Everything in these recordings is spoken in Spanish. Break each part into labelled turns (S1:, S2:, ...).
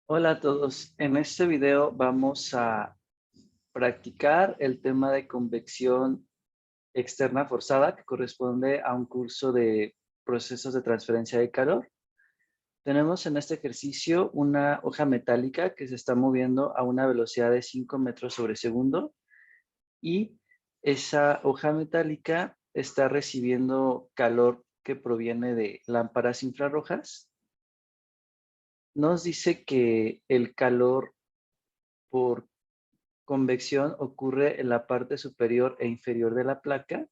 S1: Hola a todos. En este video vamos a practicar el tema de convección externa forzada que corresponde a un curso de procesos de transferencia de calor. Tenemos en este ejercicio una hoja metálica que se está moviendo a una velocidad de 5 metros sobre segundo y esa hoja metálica está recibiendo calor que proviene de lámparas infrarrojas. Nos dice que el calor por convección ocurre en la parte superior e inferior de la placa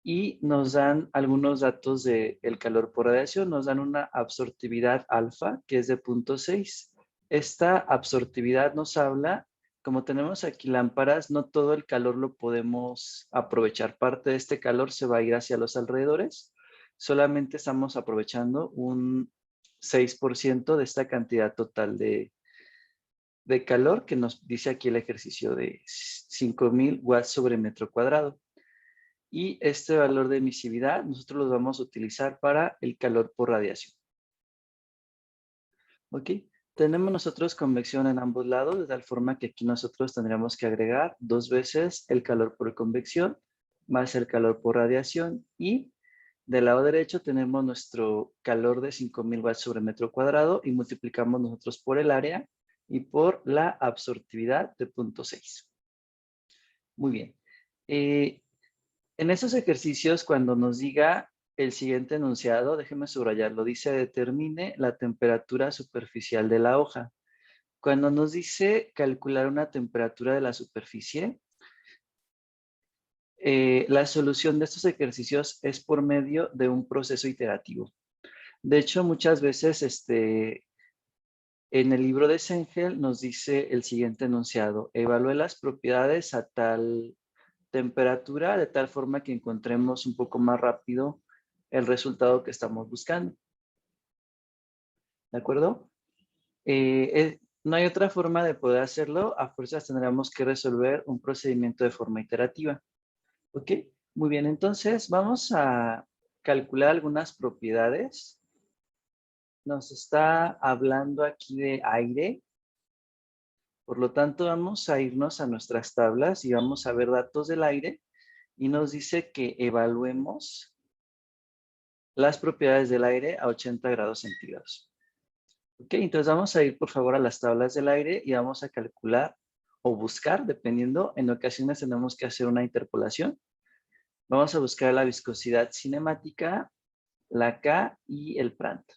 S1: y nos dan algunos datos del calor por radiación. Nos dan una absortividad alfa, que es de 0.6. Esta absortividad nos habla, como tenemos aquí lámparas, no todo el calor lo podemos aprovechar. Parte de este calor se va a ir hacia los alrededores. Solamente estamos aprovechando un 6% de esta cantidad total de calor que nos dice aquí el ejercicio de 5000 watts sobre metro cuadrado. Y este valor de emisividad nosotros los vamos a utilizar para el calor por radiación. ¿Ok? Tenemos nosotros convección en ambos lados, de tal forma que aquí nosotros tendríamos que agregar 2 veces el calor por convección más el calor por radiación, y del lado derecho tenemos nuestro calor de 5000 watts sobre metro cuadrado y multiplicamos nosotros por el área y por la absortividad de 0.6. Muy bien. En esos ejercicios, cuando nos diga el siguiente enunciado, déjeme subrayarlo, dice determine la temperatura superficial de la hoja. Cuando nos dice calcular una temperatura de la superficie, la solución de estos ejercicios es por medio de un proceso iterativo. De hecho, muchas veces en el libro de Sengel nos dice el siguiente enunciado: evalúe las propiedades a tal temperatura de tal forma que encontremos un poco más rápido el resultado que estamos buscando. ¿De acuerdo? No hay otra forma de poder hacerlo, a fuerzas tendremos que resolver un procedimiento de forma iterativa. ¿Ok? Muy bien, entonces vamos a calcular algunas propiedades. Nos está hablando aquí de aire. Por lo tanto, vamos a irnos a nuestras tablas y vamos a ver datos del aire, y nos dice que evaluemos las propiedades del aire a 80 grados centígrados. Ok, entonces vamos a ir por favor a las tablas del aire y vamos a calcular o buscar, dependiendo, en ocasiones tenemos que hacer una interpolación. Vamos a buscar la viscosidad cinemática, la K y el Prandtl.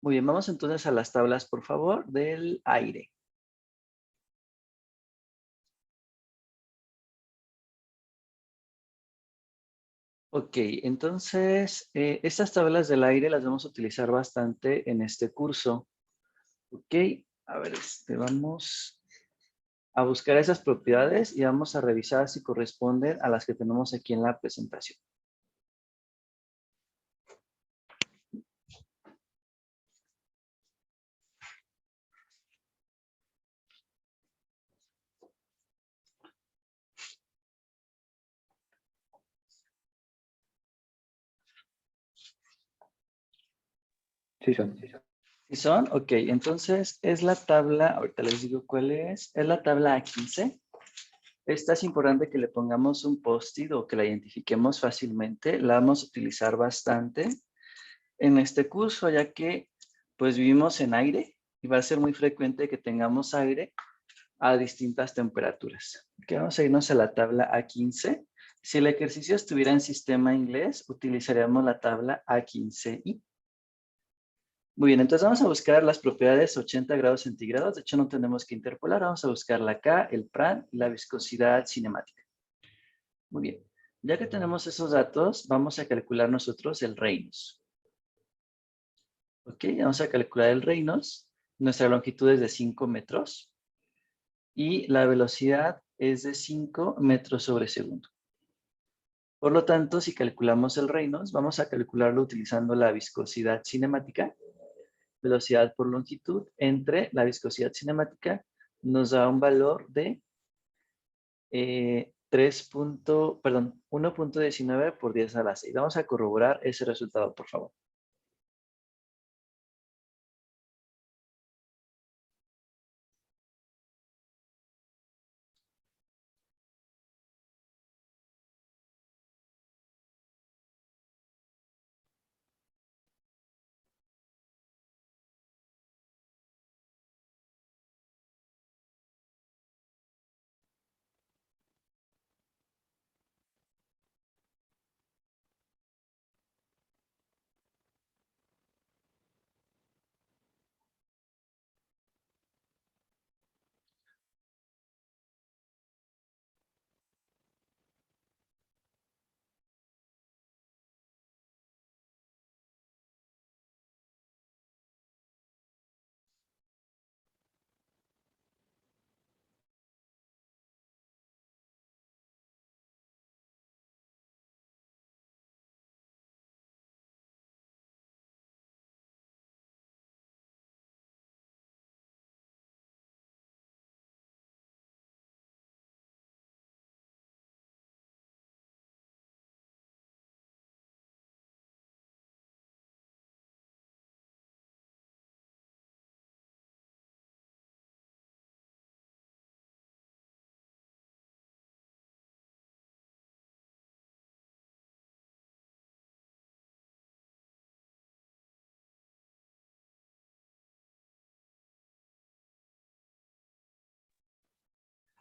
S1: Muy bien, vamos entonces a las tablas, por favor, del aire. Ok, entonces estas tablas del aire las vamos a utilizar bastante en este curso. Ok, a ver, vamos a buscar esas propiedades y vamos a revisar si corresponden a las que tenemos aquí en la presentación.
S2: Sí son.
S1: ¿Sí son? Ok, entonces es la tabla, ahorita les digo cuál es la tabla A15. Esta es importante que le pongamos un post-it o que la identifiquemos fácilmente. La vamos a utilizar bastante en este curso, ya que pues vivimos en aire y va a ser muy frecuente que tengamos aire a distintas temperaturas. Ok, vamos a irnos a la tabla A15. Si el ejercicio estuviera en sistema inglés, utilizaríamos la tabla A15i. Muy bien, entonces vamos a buscar las propiedades 80 grados centígrados. De hecho, no tenemos que interpolar. Vamos a buscar la K, el Prandtl y la viscosidad cinemática. Muy bien. Ya que tenemos esos datos, vamos a calcular nosotros el Reynolds. Ok, vamos a calcular el Reynolds. Nuestra longitud es de 5 metros y la velocidad es de 5 metros sobre segundo. Por lo tanto, si calculamos el Reynolds, vamos a calcularlo utilizando la viscosidad cinemática. Velocidad por longitud entre la viscosidad cinemática nos da un valor de 1.19 por 10 a la 6. Vamos a corroborar ese resultado, por favor.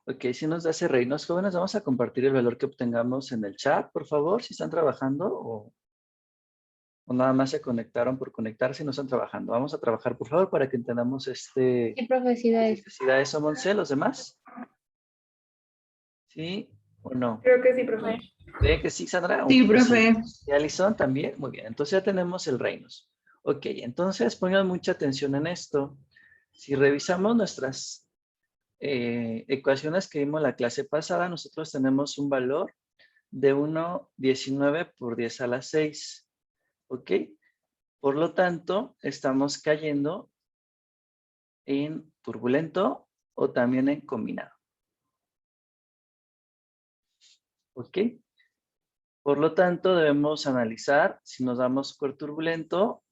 S1: Ok, si nos da ese reinos, jóvenes, vamos a compartir el valor que obtengamos en el chat, por favor, si están trabajando o nada más se conectaron por conectarse y no están trabajando. Vamos a trabajar, por favor, para que entendamos
S3: ¿Qué profecía es?
S1: necesidades o Monse, los demás. ¿Sí o no?
S4: Creo que sí, profe.
S1: ¿Ve que sí, Sandra?
S5: Sí, profe.
S1: ¿Y Alison también? Muy bien, entonces ya tenemos el reinos. Ok, entonces pongan mucha atención en esto. Si revisamos nuestras ecuaciones que vimos la clase pasada, nosotros tenemos un valor de 1,19 por 10 a la 6. ¿Ok? Por lo tanto, estamos cayendo en turbulento o también en combinado. ¿Ok? Por lo tanto, debemos analizar si nos damos por turbulento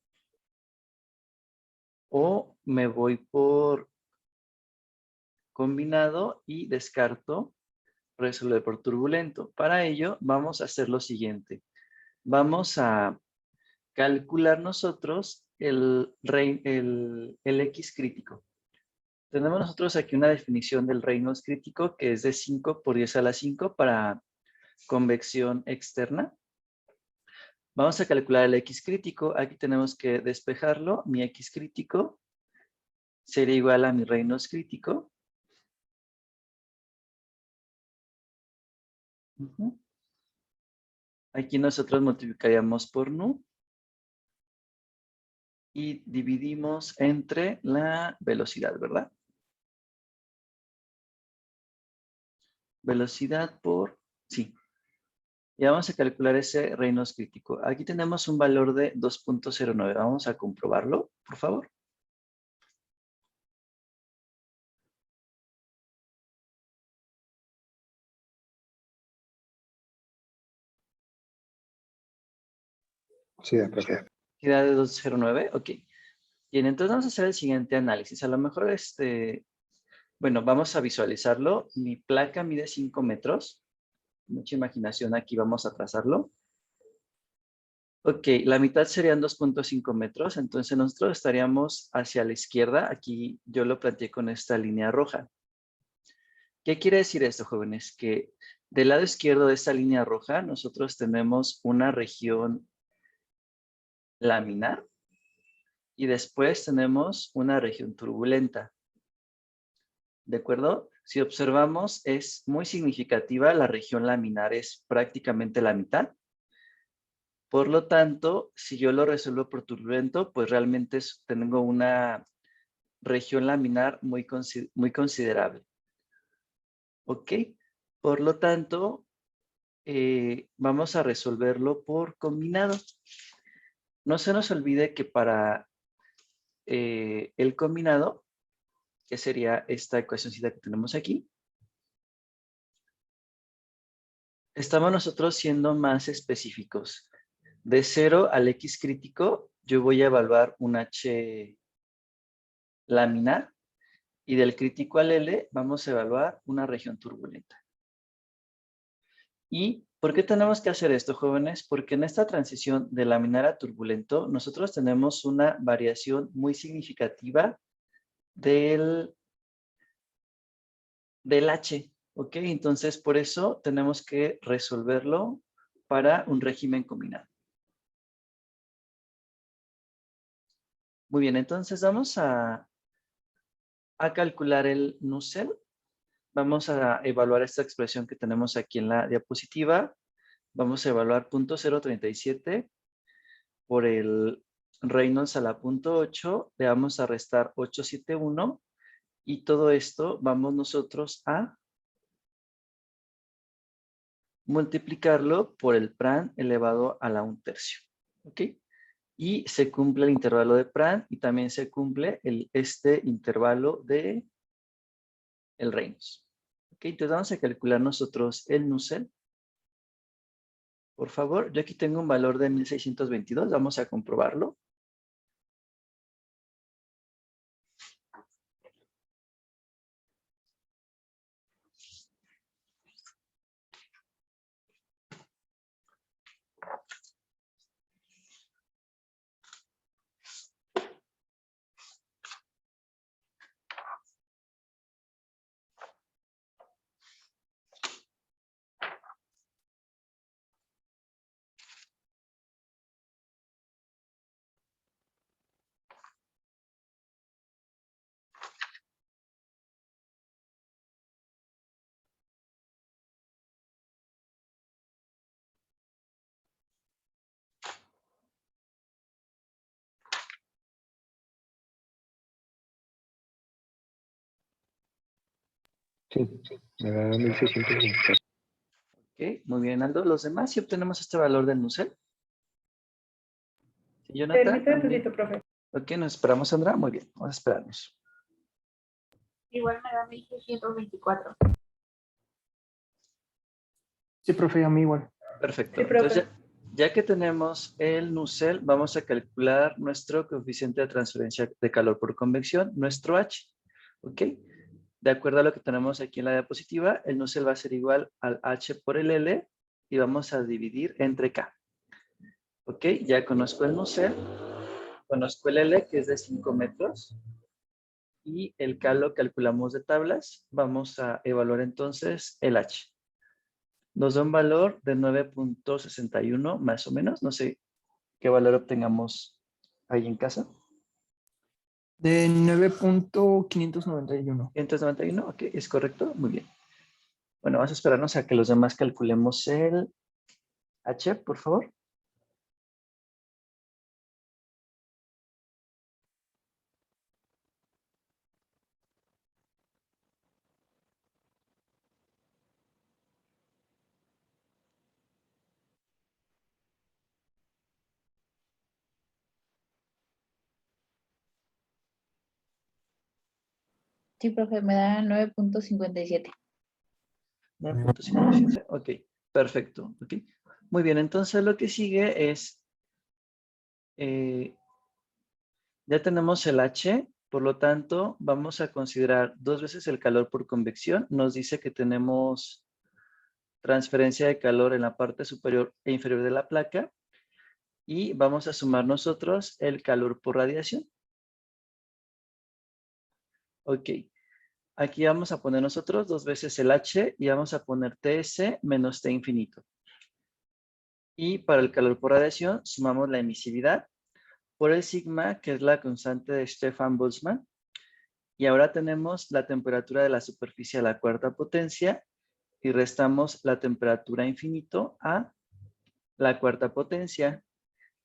S1: o me voy por combinado y descarto resolver por turbulento. Para ello, vamos a hacer lo siguiente. Vamos a calcular nosotros el X crítico. Tenemos nosotros aquí una definición del Reynolds crítico que es de 5 por 10 a la 5 para convección externa. Vamos a calcular el X crítico. Aquí tenemos que despejarlo. Mi X crítico sería igual a mi Reynolds crítico. Aquí nosotros multiplicaríamos por nu y dividimos entre la velocidad, ¿verdad? Velocidad por, sí. Y vamos a calcular ese Reynolds crítico. Aquí tenemos un valor de 2.09. Vamos a comprobarlo, por favor.
S2: Sí, profe.
S1: ¿Cantidad de 209? Ok. Bien, entonces vamos a hacer el siguiente análisis. A lo mejor, bueno, vamos a visualizarlo. Mi placa mide 5 metros. Mucha imaginación aquí, vamos a trazarlo. Ok, la mitad serían 2.5 metros, entonces nosotros estaríamos hacia la izquierda. Aquí yo lo planteé con esta línea roja. ¿Qué quiere decir esto, jóvenes? Que del lado izquierdo de esta línea roja nosotros tenemos una región laminar y después tenemos una región turbulenta. ¿De acuerdo? Si observamos, es muy significativa. La región laminar es prácticamente la mitad. Por lo tanto, si yo lo resuelvo por turbulento, pues realmente tengo una región laminar muy considerable. ¿Ok? Por lo tanto, vamos a resolverlo por combinado. No se nos olvide que para el combinado, que sería esta ecuacióncita que tenemos aquí, estamos nosotros siendo más específicos. De 0 al X crítico, yo voy a evaluar un H laminar y del crítico al L vamos a evaluar una región turbulenta. ¿Y por qué tenemos que hacer esto, jóvenes? Porque en esta transición de laminar a turbulento, nosotros tenemos una variación muy significativa del H, ¿ok? Entonces, por eso tenemos que resolverlo para un régimen combinado. Muy bien, entonces vamos a calcular el Nusselt. Vamos a evaluar esta expresión que tenemos aquí en la diapositiva. Vamos a evaluar 0.037 por el Reynolds a la 0.8. Le vamos a restar 871 y todo esto vamos nosotros a multiplicarlo por el Pran elevado a la 1/3. ¿Ok? Y se cumple el intervalo de Pran y también se cumple este intervalo de el Reynolds. ¿Ok? Entonces vamos a calcular nosotros el Nusselt. Por favor, yo aquí tengo un valor de 1622. Vamos a comprobarlo.
S2: Sí, me da 1624.
S1: Ok, muy bien, Aldo. ¿Los demás si obtenemos este valor del Nusselt? ¿Sí, Jonathan?
S4: Permítame un poquito, profe.
S1: Ok, nos esperamos, Sandra. Muy bien, vamos a esperarnos.
S4: Igual me da 1624.
S5: Sí, profe, a mí igual.
S1: Perfecto.
S4: Sí, profe.
S1: Entonces, ya que tenemos el Nusselt, vamos a calcular nuestro coeficiente de transferencia de calor por convección, nuestro H. ¿Ok? De acuerdo a lo que tenemos aquí en la diapositiva, el Nusselt va a ser igual al H por el L y vamos a dividir entre K. ¿Ok? Ya conozco el Nusselt, conozco el L, que es de 5 metros, y el K lo calculamos de tablas. Vamos a evaluar entonces el H. Nos da un valor de 9.61 más o menos. No sé qué valor obtengamos ahí en casa.
S5: De 9.591.
S1: 591, ok, es correcto. Muy bien. Bueno, vamos a esperarnos a que los demás calculemos el H, por favor.
S3: Sí, profe, me da 9.57.
S1: 9.57, ok, perfecto. Okay. Muy bien, entonces lo que sigue es, ya tenemos el H, por lo tanto, vamos a considerar 2 veces el calor por convección. Nos dice que tenemos transferencia de calor en la parte superior e inferior de la placa y vamos a sumar nosotros el calor por radiación. Ok, aquí vamos a poner nosotros 2 veces el H y vamos a poner TS menos T infinito. Y para el calor por radiación sumamos la emisividad por el sigma, que es la constante de Stefan Boltzmann. Y ahora tenemos la temperatura de la superficie a la cuarta potencia y restamos la temperatura infinito a la cuarta potencia.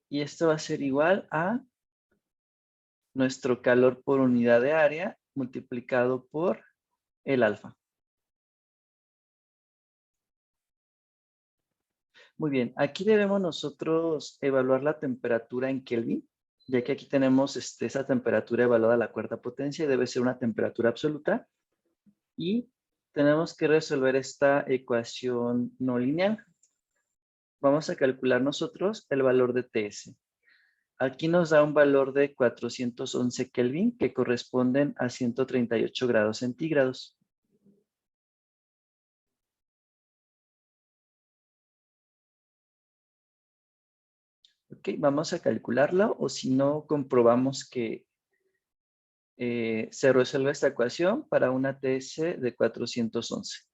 S1: Y esto va a ser igual a nuestro calor por unidad de área multiplicado por el alfa. Muy bien, aquí debemos nosotros evaluar la temperatura en Kelvin, ya que aquí tenemos esa temperatura evaluada a la cuarta potencia y debe ser una temperatura absoluta. Y tenemos que resolver esta ecuación no lineal. Vamos a calcular nosotros el valor de TS. Aquí nos da un valor de 411 Kelvin que corresponden a 138 grados centígrados. Ok, vamos a calcularlo o si no comprobamos que se resuelve esta ecuación para una TS de 411.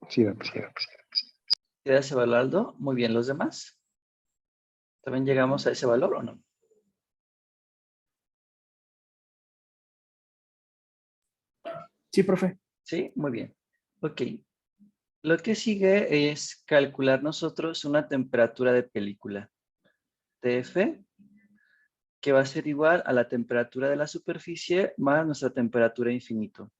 S2: Sí, profe.
S1: ¿Queda ese valor, Aldo? Muy bien, ¿los demás? ¿También llegamos a ese valor o no?
S5: Sí, profe.
S1: Sí, muy bien. Ok. Lo que sigue es calcular nosotros una temperatura de película. TF, que va a ser igual a la temperatura de la superficie más nuestra temperatura infinito.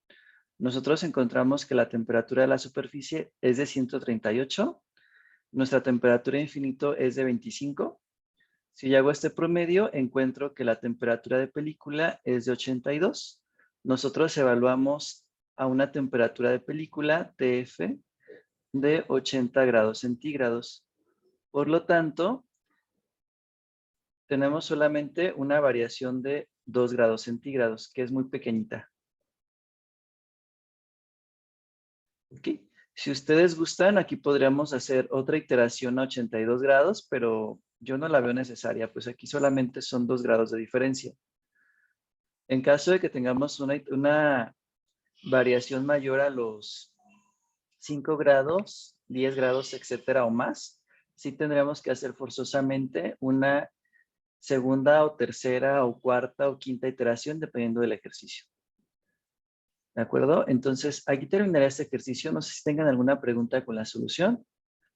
S1: Nosotros encontramos que la temperatura de la superficie es de 138, nuestra temperatura infinito es de 25. Si yo hago este promedio, encuentro que la temperatura de película es de 82. Nosotros evaluamos a una temperatura de película, TF, de 80 grados centígrados. Por lo tanto, tenemos solamente una variación de 2 grados centígrados, que es muy pequeñita. ¿Ok? Si ustedes gustan, aquí podríamos hacer otra iteración a 82 grados, pero yo no la veo necesaria, pues aquí solamente son 2 grados de diferencia. En caso de que tengamos una variación mayor a los 5 grados, 10 grados, etcétera, o más, sí tendríamos que hacer forzosamente una segunda o tercera o cuarta o quinta iteración, dependiendo del ejercicio. ¿De acuerdo? Entonces, aquí terminará este ejercicio. No sé si tengan alguna pregunta con la solución.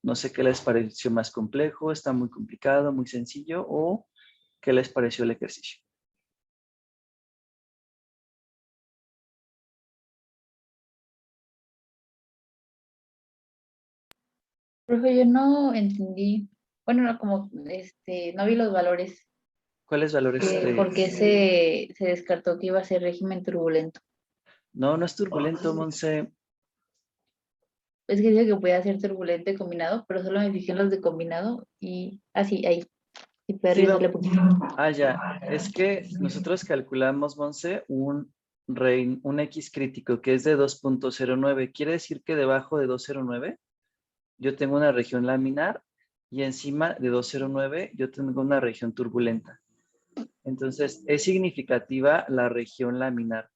S1: No sé qué les pareció más complejo, está muy complicado, muy sencillo, o qué les pareció el ejercicio.
S3: Profe, yo no entendí. Bueno, no, como no vi los valores.
S1: ¿Cuáles valores?
S3: ¿Por qué se descartó que iba a ser régimen turbulento?
S1: No, no es turbulento, Monse.
S3: Es que dice que podía ser turbulento y combinado, pero solo me fijé en los de combinado y así, ahí. Y puede
S1: Sí,
S3: regresarle poquito.
S1: ya. Es que nosotros calculamos, Monse, un X crítico que es de 2.09. Quiere decir que debajo de 2.09 yo tengo una región laminar y encima de 2.09 yo tengo una región turbulenta. Entonces, es significativa la región laminar.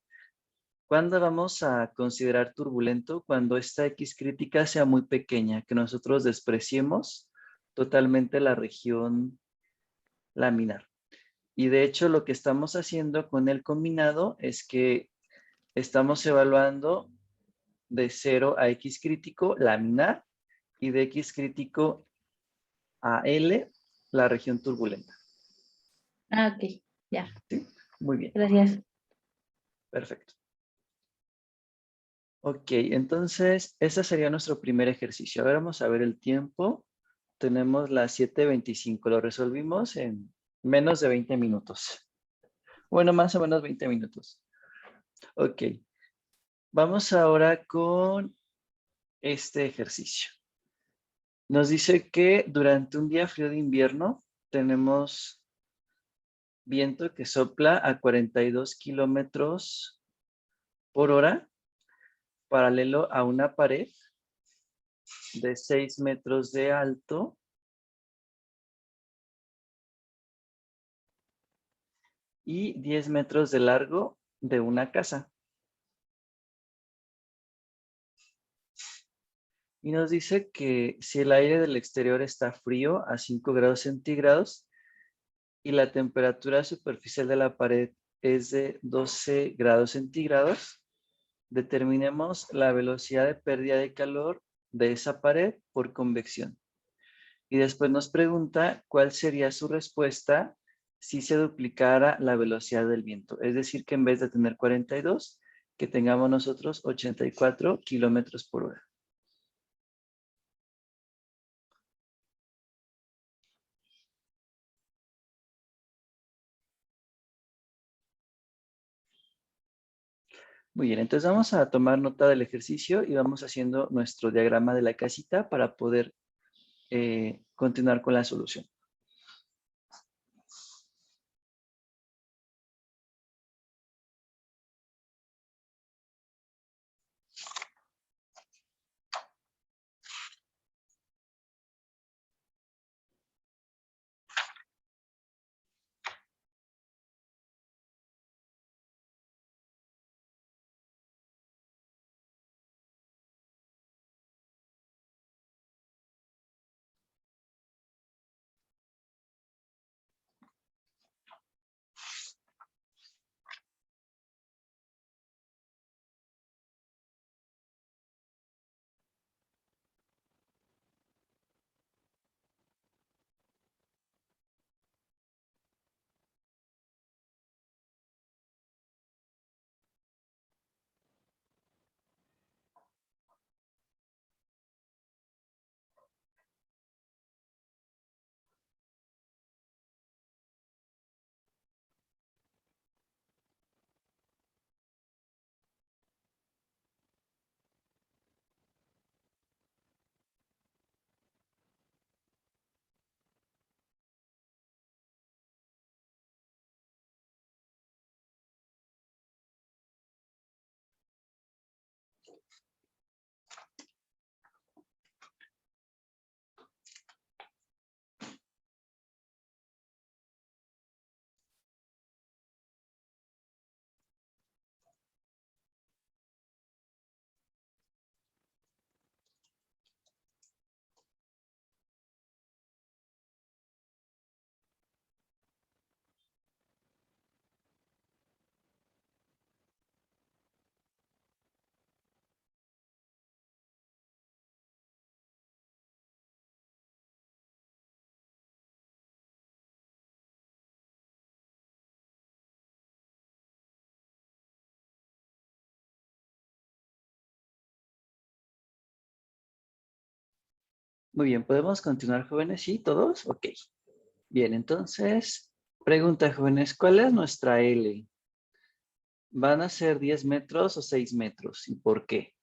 S1: ¿Cuándo vamos a considerar turbulento? Cuando esta X crítica sea muy pequeña, que nosotros despreciemos totalmente la región laminar. Y de hecho, lo que estamos haciendo con el combinado es que estamos evaluando de 0 a X crítico laminar y de X crítico a L la región turbulenta.
S3: Ah, ok, ya.
S1: ¿Sí? Muy bien,
S3: Gracias.
S1: perfecto. Ok, entonces ese sería nuestro primer ejercicio. Ahora vamos a ver el tiempo. Tenemos las 7:25. Lo resolvimos en menos de 20 minutos. Bueno, más o menos 20 minutos. Ok, vamos ahora con este ejercicio. Nos dice que durante un día frío de invierno tenemos viento que sopla a 42 kilómetros por hora, paralelo a una pared de 6 metros de alto y 10 metros de largo de una casa. Y nos dice que si el aire del exterior está frío a 5 grados centígrados y la temperatura superficial de la pared es de 12 grados centígrados, determinemos la velocidad de pérdida de calor de esa pared por convección. Y después nos pregunta cuál sería su respuesta si se duplicara la velocidad del viento. Es decir, que en vez de tener 42, que tengamos nosotros 84 kilómetros por hora. Muy bien, entonces vamos a tomar nota del ejercicio y vamos haciendo nuestro diagrama de la casita para poder continuar con la solución. Muy bien, ¿podemos continuar, jóvenes? ¿Sí? ¿Todos? Ok. Bien, entonces, pregunta, jóvenes, ¿cuál es nuestra L? ¿Van a ser 10 metros o 6 metros? ¿Y por qué?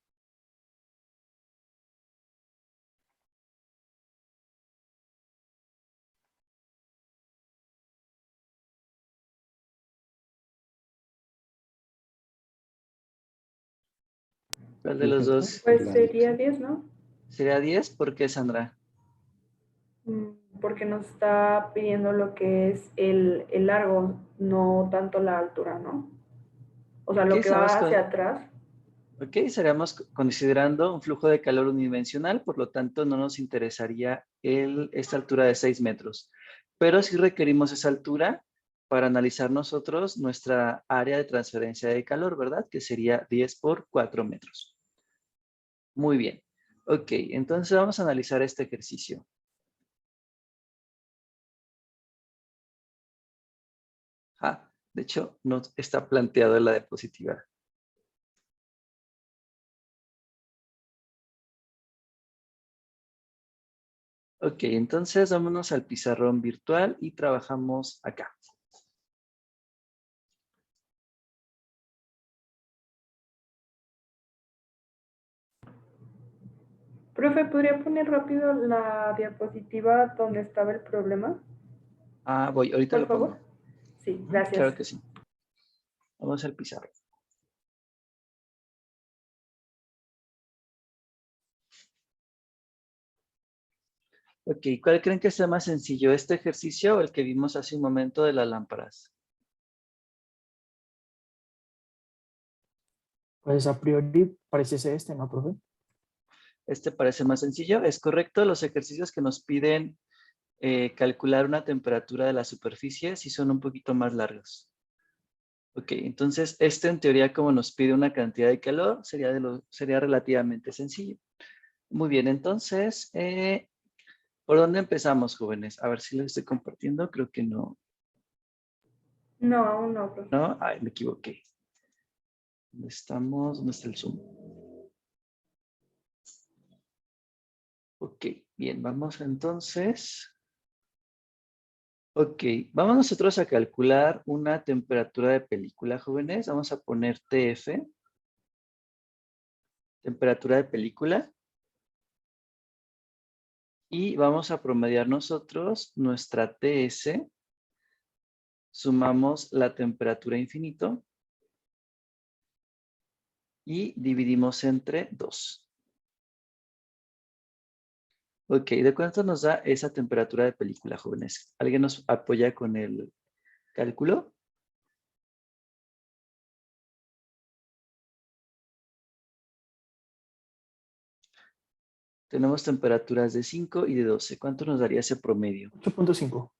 S1: ¿Cuál de
S2: 10
S1: los
S2: metros
S1: dos
S2: por
S4: Pues
S2: la
S4: sería
S2: dirección.
S4: 10, ¿no?
S1: sería 10? ¿Por qué, Sandra?
S4: Porque nos está pidiendo lo que es el largo, no tanto la altura, ¿no? O sea,
S1: Ok,
S4: lo que va hacia atrás.
S1: estaríamos considerando un flujo de calor unidimensional, por lo tanto no nos interesaría esta altura de 6 metros. Pero sí requerimos esa altura para analizar nosotros nuestra área de transferencia de calor, ¿verdad? Que sería 10 por 4 metros. Muy bien. Ok, entonces vamos a analizar este ejercicio. De hecho, no está planteado en la diapositiva. Ok, entonces vámonos al pizarrón virtual y trabajamos acá.
S4: Profe, ¿podría poner rápido la diapositiva donde estaba el problema?
S1: Voy, ahorita
S4: Por
S1: lo
S4: favor.
S1: pongo.
S4: Sí,
S1: Ujú,
S4: gracias.
S1: claro que sí. Vamos al pizarrón. Ok, ¿cuál creen que sea más sencillo? ¿Este ejercicio o el que vimos hace un momento de las lámparas?
S5: Pues a priori parece ser este, ¿no, profe?
S1: Este parece más sencillo. Es correcto, los ejercicios que nos piden calcular una temperatura de la superficie sí son un poquito más largos. Ok, entonces este en teoría como nos pide una cantidad de calor sería relativamente sencillo. Muy bien, entonces, ¿por dónde empezamos, jóvenes? A ver si lo estoy compartiendo, creo que no.
S4: No, aún no, profe.
S1: ¿No? Ay, me equivoqué. ¿Dónde estamos? ¿Dónde está el Zoom? Ok, bien, vamos entonces. Ok, vamos nosotros a calcular una temperatura de película, jóvenes. Vamos a poner TF, temperatura de película. Y vamos a promediar nosotros nuestra TS. Sumamos la temperatura infinito. Y dividimos entre 2. Ok, ¿de cuánto nos da esa temperatura de película, jóvenes? ¿Alguien nos apoya con el cálculo? Tenemos temperaturas de 5 y de 12. ¿Cuánto nos daría ese promedio?
S5: 8.5.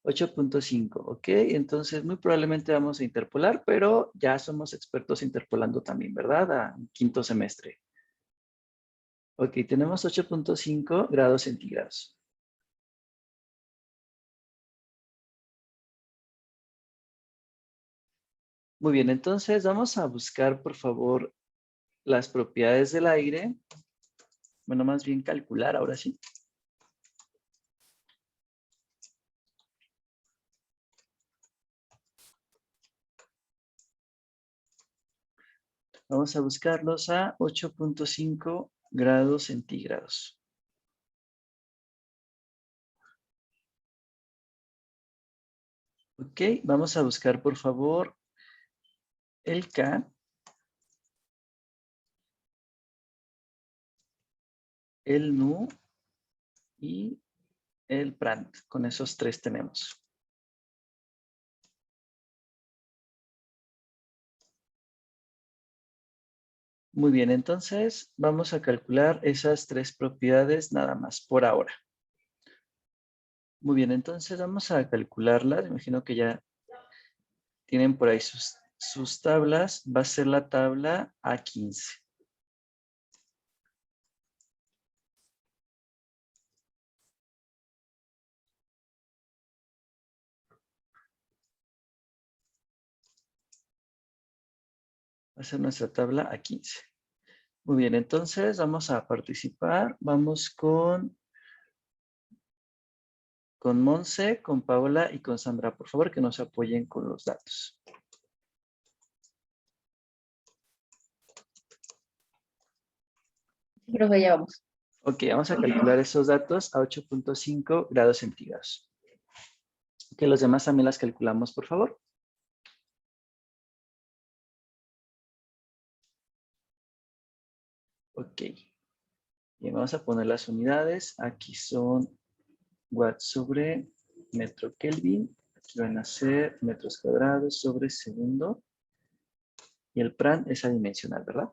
S1: 8.5, ok. Entonces, muy probablemente vamos a interpolar, pero ya somos expertos interpolando también, ¿verdad? A quinto semestre. Ok, tenemos 8.5 grados centígrados. Muy bien, entonces vamos a buscar, por favor, las propiedades del aire. Bueno, más bien calcular, ahora sí. Vamos a buscarlos a 8.5 grados centígrados. Ok, vamos a buscar, por favor, el K, el Nu y el Prandtl. Con esos tres tenemos. Muy bien, entonces vamos a calcular esas tres propiedades nada más por ahora. Muy bien, entonces vamos a calcularlas. Imagino que ya tienen por ahí sus tablas. Va a ser la tabla A15. Va a ser nuestra tabla A15. Muy bien, entonces vamos a participar. Vamos con con Monse, con Paola y con Sandra. Por favor, que nos apoyen con los datos.
S3: Profe, ya vamos.
S1: Ok, vamos a calcular esos datos a 8.5 grados centígrados. Que los demás también las calculamos, por favor. Ok. Bien, vamos a poner las unidades. Aquí son watts sobre metro Kelvin. Aquí van a ser metros cuadrados sobre segundo. Y el PRAN es adimensional, ¿verdad?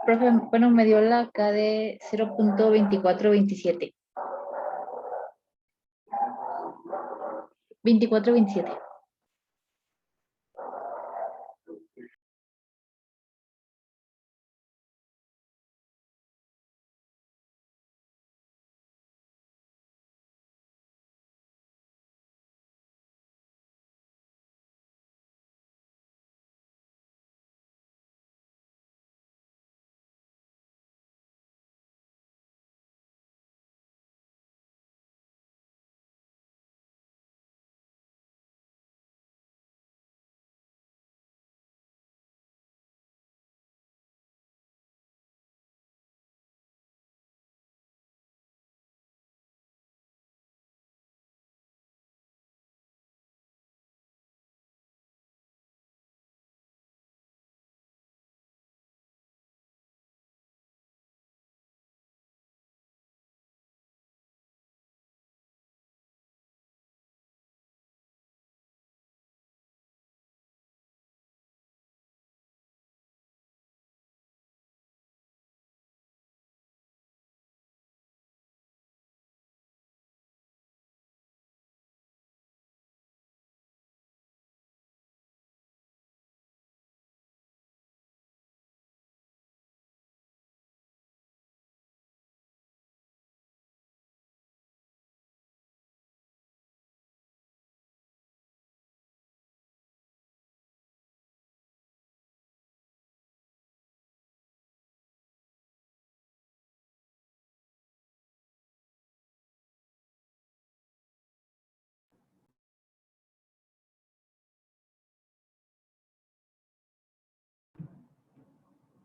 S3: Profe, bueno, me dio la K de 0.2427. 2427.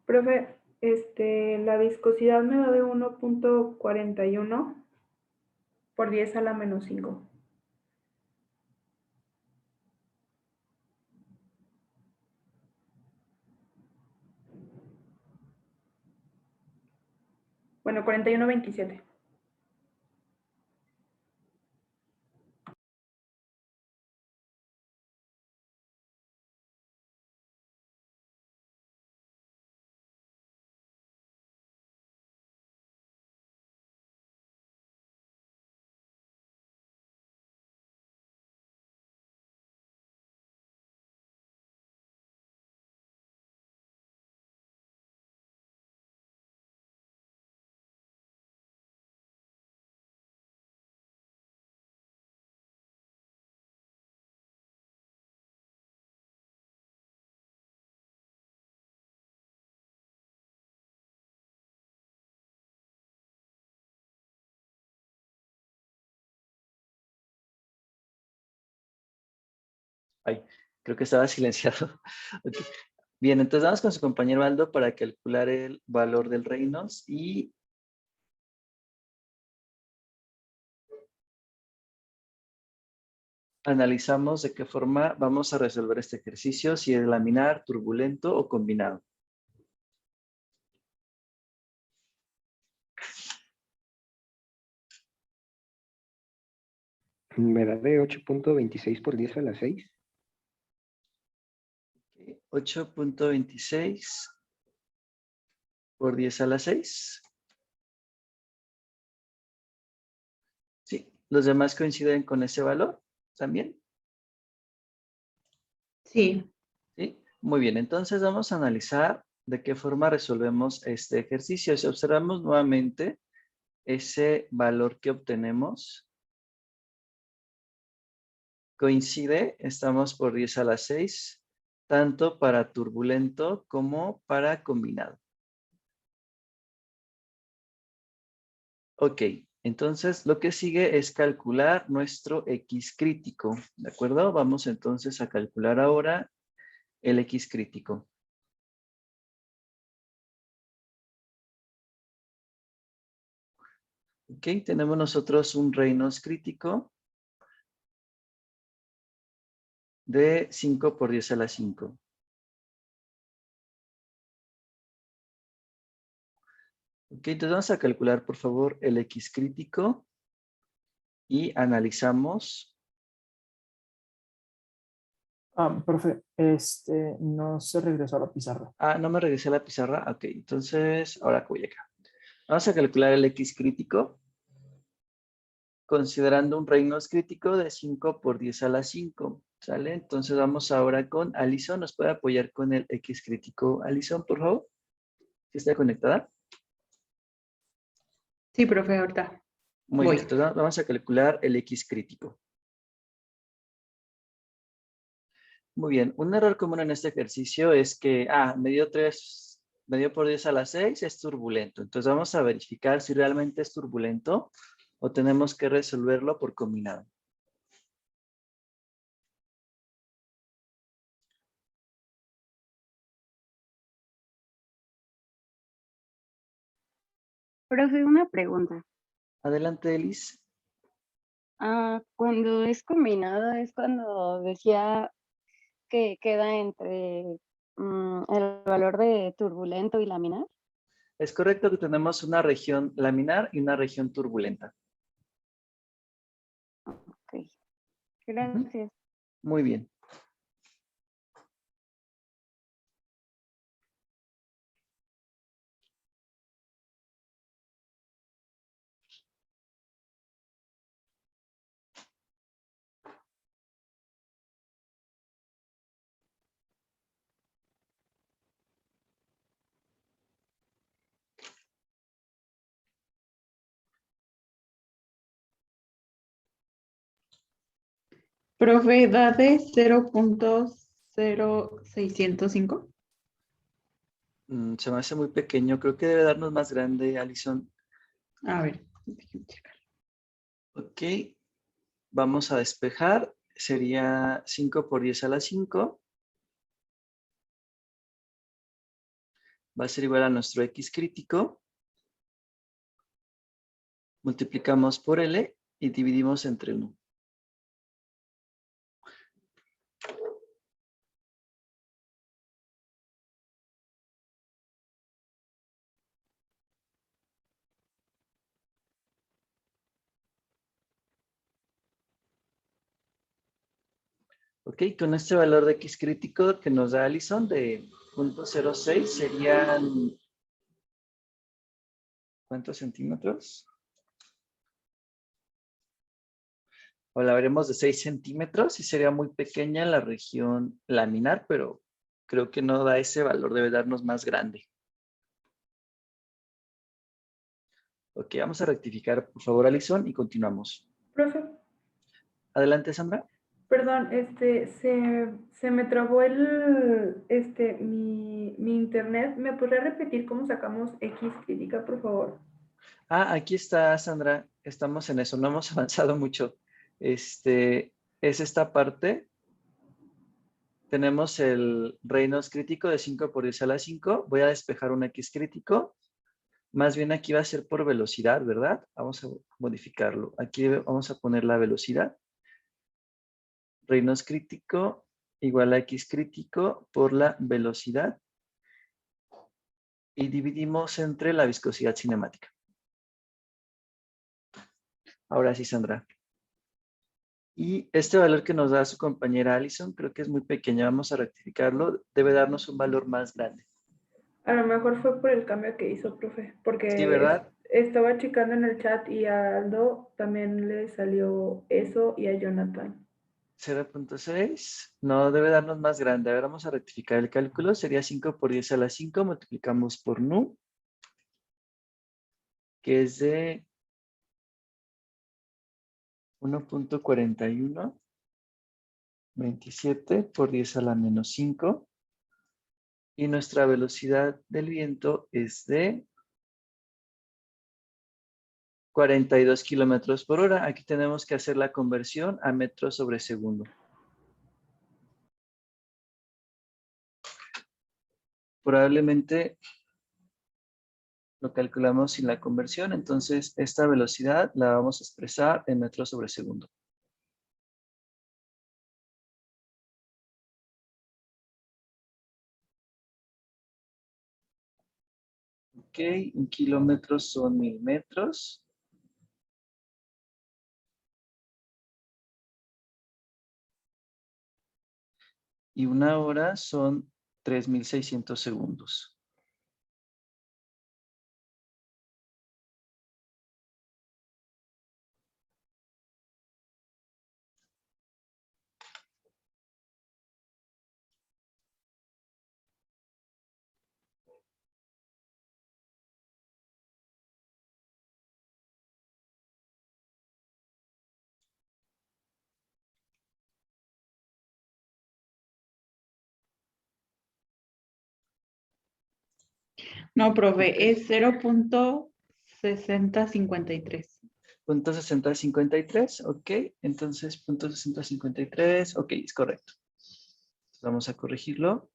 S4: Profe, la viscosidad me da de 1.41 por 10 a la menos 5. Bueno, 41.27.
S1: Ay, creo que estaba silenciado. Ok. Bien, entonces vamos con su compañero Aldo para calcular el valor del Reynolds y analizamos de qué forma vamos a resolver este ejercicio, si es laminar, turbulento o combinado.
S2: Me da de 8.26 por 10 a la 6.
S1: 8.26 por 10 a la 6. Sí, ¿los demás coinciden con ese valor también?
S4: Sí.
S1: Sí, muy bien. Entonces vamos a analizar de qué forma resolvemos este ejercicio. Si observamos nuevamente ese valor que obtenemos, coincide, estamos por 10 a la 6, tanto para turbulento como para combinado. Ok, entonces lo que sigue es calcular nuestro X crítico, ¿de acuerdo? Vamos entonces a calcular ahora el X crítico. Ok, tenemos nosotros un Reynolds crítico de 5 por 10 a la 5. Ok, entonces vamos a calcular por favor el X crítico y analizamos.
S5: Profe, no se regresó a la pizarra.
S1: Ah, no me regresé a la pizarra. Ok, entonces ahora voy acá. Vamos a calcular el X crítico considerando un Reynolds crítico de 5 por 10 a la 5. ¿Sale? Entonces vamos ahora con Alison. ¿Nos puede apoyar con el X crítico, Alison, por favor? ¿Sí está conectada?
S4: Sí, profe, ahorita
S1: Muy
S4: voy.
S1: bien, entonces vamos a calcular el X crítico. Muy bien, un error común en este ejercicio es que, medio por 10 a la 6 es turbulento. Entonces vamos a verificar si realmente es turbulento o tenemos que resolverlo por combinado.
S6: Profe, una pregunta.
S1: Adelante, Elis.
S6: Cuando es combinado es cuando decía que queda entre el valor de turbulento y laminar.
S1: Es correcto que tenemos una región laminar y una región turbulenta.
S6: Ok,
S1: Ujú.
S6: gracias.
S1: Muy bien.
S4: Profe, da de 0.0605.
S1: Se me hace muy pequeño. Creo que debe darnos más grande, Alison.
S4: A ver, déjeme checar.
S1: Ok. Vamos a despejar. Sería 5 por 10 a la 5. Va a ser igual a nuestro X crítico. Multiplicamos por L y dividimos entre 1. Ok, con este valor de X crítico que nos da Alison de 0.06 serían, ¿cuántos centímetros? O la veremos de 6 centímetros y sería muy pequeña la región laminar, pero creo que no da ese valor, debe darnos más grande. Ok, vamos a rectificar, por favor, Alison, y continuamos.
S4: Profe,
S1: Adelante, Sandra.
S4: perdón, se me trabó mi internet. ¿Me podría repetir cómo sacamos X crítica, por favor?
S1: Aquí está, Sandra. Estamos en eso, no hemos avanzado mucho. Es esta parte tenemos el Reynolds crítico de 5 por 10 a la 5. Voy a despejar un X crítico. Más bien aquí va a ser por velocidad, ¿verdad? Vamos a modificarlo. Aquí vamos a poner la velocidad. Reynolds crítico igual a X crítico por la velocidad. Y dividimos entre la viscosidad cinemática. Ahora sí, Sandra. Y este valor que nos da su compañera Allison, creo que es muy pequeño. Vamos a rectificarlo. Debe darnos un valor más grande.
S4: A lo mejor fue por el cambio que hizo, profe,
S1: Sí,
S4: porque
S1: ¿verdad?
S4: estaba checando en el chat y a Aldo también le salió eso y a Jonathan.
S1: 0.6. No, debe darnos más grande. Ahora vamos a rectificar el cálculo. Sería 5 por 10 a la 5. Multiplicamos por nu, que es de 1.41. 27 por 10 a la menos 5. Y nuestra velocidad del viento es de 42 kilómetros por hora. Aquí tenemos que hacer la conversión a metros sobre segundo. Probablemente lo calculamos sin la conversión, entonces esta velocidad la vamos a expresar en metros sobre segundo. Ok, un kilómetro son 1000 metros. Y una hora son 3600 segundos.
S7: No, profe, es 0.6053.
S1: Punto 6053, ok. Entonces, punto 6053, ok, es correcto. Entonces, vamos a corregirlo.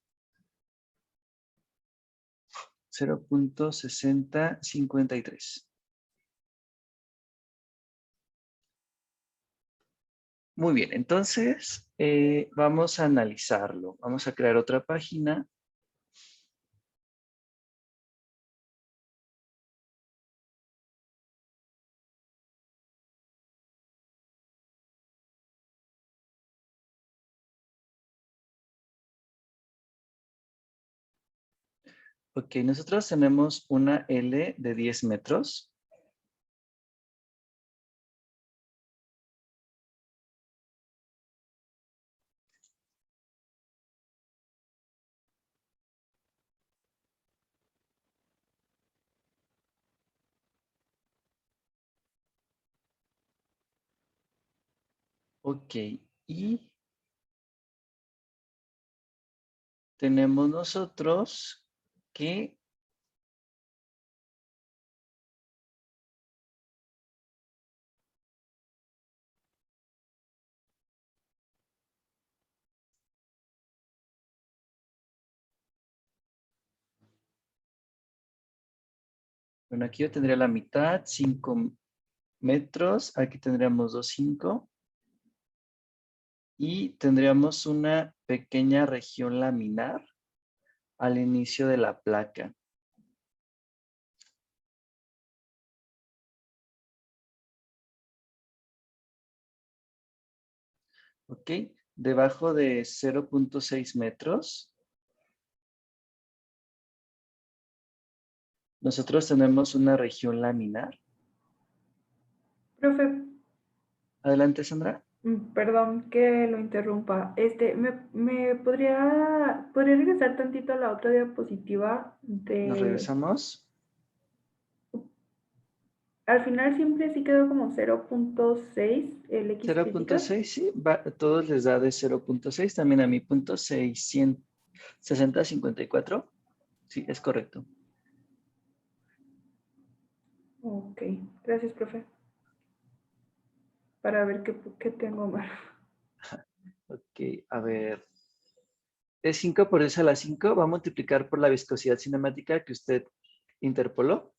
S1: 0.6053. Muy bien, entonces vamos a analizarlo. Vamos a crear otra página. Ok, nosotros tenemos una L de 10 metros. Ok, y tenemos nosotros que bueno, aquí yo tendría la mitad, 5 metros. Aquí tendríamos 2,5. Y tendríamos una pequeña región laminar al inicio de la placa. ¿Ok? Debajo de 0.6 metros, nosotros tenemos una región laminar.
S4: Profe,
S1: Adelante, Sandra.
S4: perdón que lo interrumpa. ¿Podría regresar tantito a la otra diapositiva
S1: Nos
S4: de...
S1: regresamos.
S4: Al final siempre sí quedó como 0.6 el X crítica.
S1: 0.6, sí. A todos les da de 0.6. También a mi punto 660-54. Sí, es correcto.
S4: Ok, gracias, profe. Para ver qué tengo mal.
S1: Ok, a ver. es 5 por 10 a la 5, va a multiplicar por la viscosidad cinemática que usted interpoló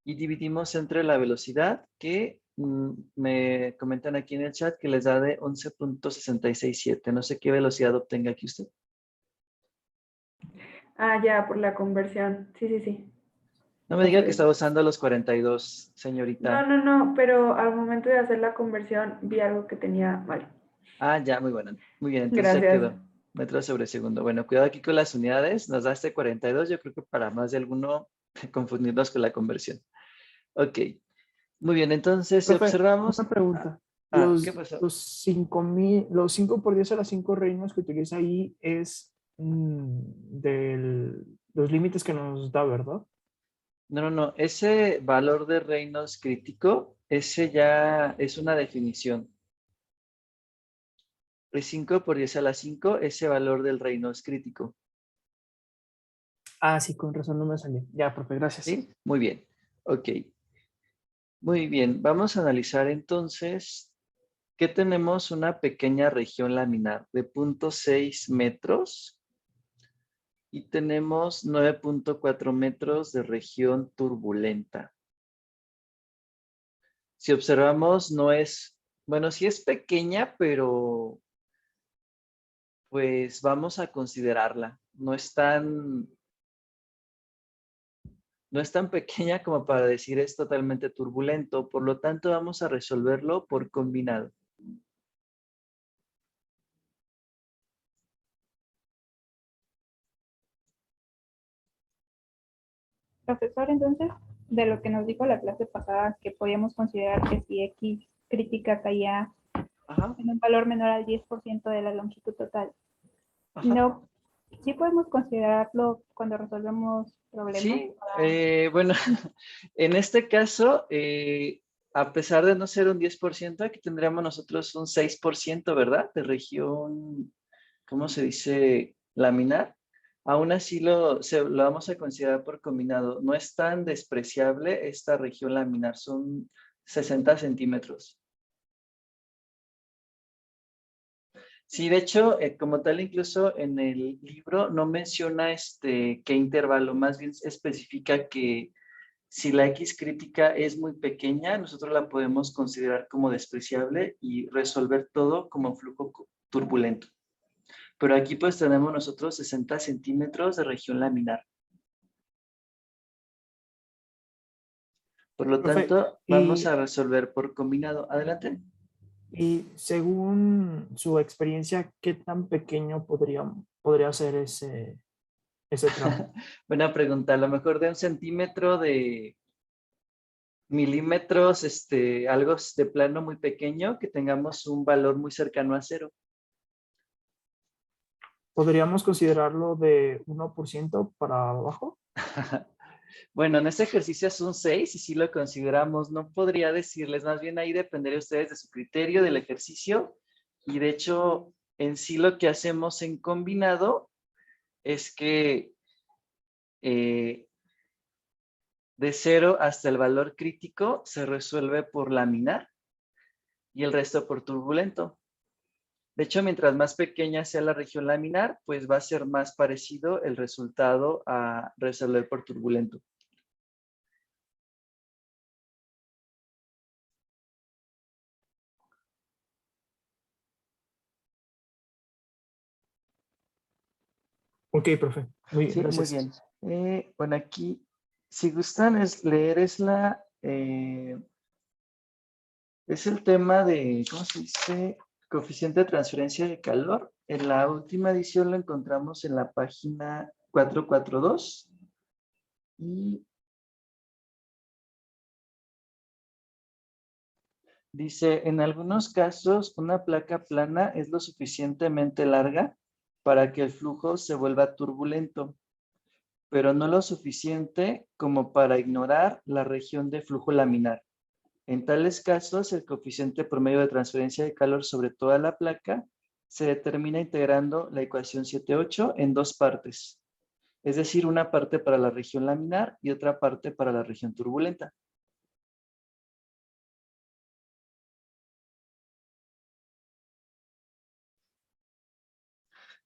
S1: y dividimos entre la velocidad que me comentan aquí en el chat que les da de 11.667. No sé qué velocidad obtenga aquí usted.
S4: Ah, ya, por la conversión. Sí, sí, sí.
S1: No me diga que estaba usando los 42, señorita.
S4: No, pero al momento de hacer la conversión vi algo que tenía mal.
S1: Ah, ya, muy bueno. Muy bien, entonces ya
S4: Gracias.
S1: quedó. Metros sobre segundo. Bueno, cuidado aquí con las unidades. Nos da este 42. Yo creo que para más de alguno confundirnos con la conversión. Ok. Muy bien, entonces si
S5: Profe,
S1: observamos...
S5: una pregunta.
S1: ¿Qué pasó?
S5: Los 5,000, los 5 por 10 a las 5 reinos que utiliza ahí es de los límites que nos da, ¿verdad?
S1: No. Ese valor de Reynolds crítico, ese ya es una definición. Es 5 por 10 a la 5, ese valor del Reynolds crítico.
S5: Ah, sí, con razón no me salió. Ya, profe, gracias.
S1: ¿Sí? Muy bien. Ok. Muy bien. Vamos a analizar entonces que tenemos una pequeña región laminar de 0.6 metros y tenemos 9.4 metros de región turbulenta. Si observamos, no es, bueno, sí es pequeña, pero pues vamos a considerarla. No es tan pequeña como para decir es totalmente turbulento, por lo tanto vamos a resolverlo por combinado.
S4: Profesor, entonces, de lo que nos dijo la clase pasada, que podíamos considerar que si X crítica caía
S1: Ajá,
S4: en un valor menor al 10% de la longitud total,
S1: ajá.
S4: no, sí podemos considerarlo cuando resolvemos problemas.
S1: Sí, bueno, en este caso, a pesar de no ser un 10%, aquí tendríamos nosotros un 6%, ¿verdad? De región, ¿cómo se dice? Laminar. Aún así lo vamos a considerar por combinado. No es tan despreciable esta región laminar, son 60 centímetros. Sí, de hecho, como tal, incluso en el libro no menciona qué intervalo, más bien especifica que si la X crítica es muy pequeña, nosotros la podemos considerar como despreciable y resolver todo como flujo turbulento. Pero aquí pues tenemos nosotros 60 centímetros de región laminar. Por lo
S5: Profe,
S1: tanto, vamos
S5: y,
S1: a resolver por combinado. Adelante.
S5: y según su experiencia, ¿qué tan pequeño podría ser ese tramo?
S1: Buena pregunta. A lo mejor de 1 centímetro de milímetros, algo de plano muy pequeño, que tengamos un valor muy cercano a cero.
S5: ¿Podríamos considerarlo de 1% para abajo?
S1: Bueno, en este ejercicio es un 6 y si lo consideramos, no podría decirles, más bien ahí dependería ustedes de su criterio, del ejercicio, y de hecho, en sí lo que hacemos en combinado es que de 0 hasta el valor crítico se resuelve por laminar y el resto por turbulento. De hecho, mientras más pequeña sea la región laminar, pues va a ser más parecido el resultado a resolver por turbulento.
S5: Ok, profe. Muy bien,
S1: Sí, muy
S5: gracias.
S1: bien. Bueno, aquí, si gustan leer, es el tema de, ¿cómo se dice? Coeficiente de transferencia de calor. En la última edición lo encontramos en la página 442 y dice, en algunos casos, una placa plana es lo suficientemente larga para que el flujo se vuelva turbulento, pero no lo suficiente como para ignorar la región de flujo laminar. En tales casos, el coeficiente promedio de transferencia de calor sobre toda la placa se determina integrando la ecuación 7.8 en dos partes, es decir, una parte para la región laminar y otra parte para la región turbulenta.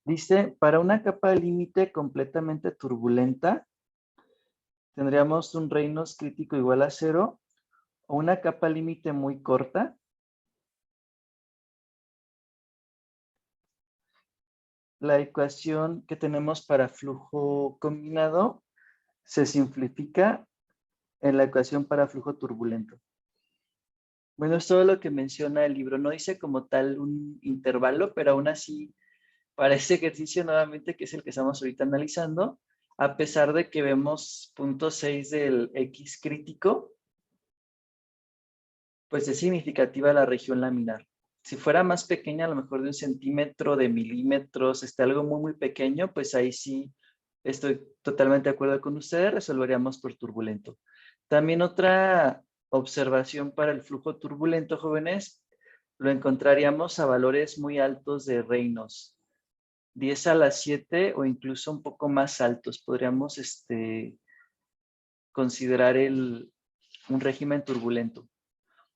S1: Dice, para una capa límite completamente turbulenta, tendríamos un Reynolds crítico igual a 0 o una capa límite muy corta. La ecuación que tenemos para flujo combinado se simplifica en la ecuación para flujo turbulento. Bueno, es todo lo que menciona el libro. No dice como tal un intervalo, pero aún así, para este ejercicio nuevamente, que es el que estamos ahorita analizando, a pesar de que vemos 0.6 del X crítico, pues es significativa la región laminar. Si fuera más pequeña, a lo mejor de 1 centímetro, de milímetros, algo muy, muy pequeño, pues ahí sí estoy totalmente de acuerdo con ustedes, resolveríamos por turbulento. También otra observación para el flujo turbulento, jóvenes, lo encontraríamos a valores muy altos de Reynolds, 10 a la 7 o incluso un poco más altos. Podríamos considerar un régimen turbulento.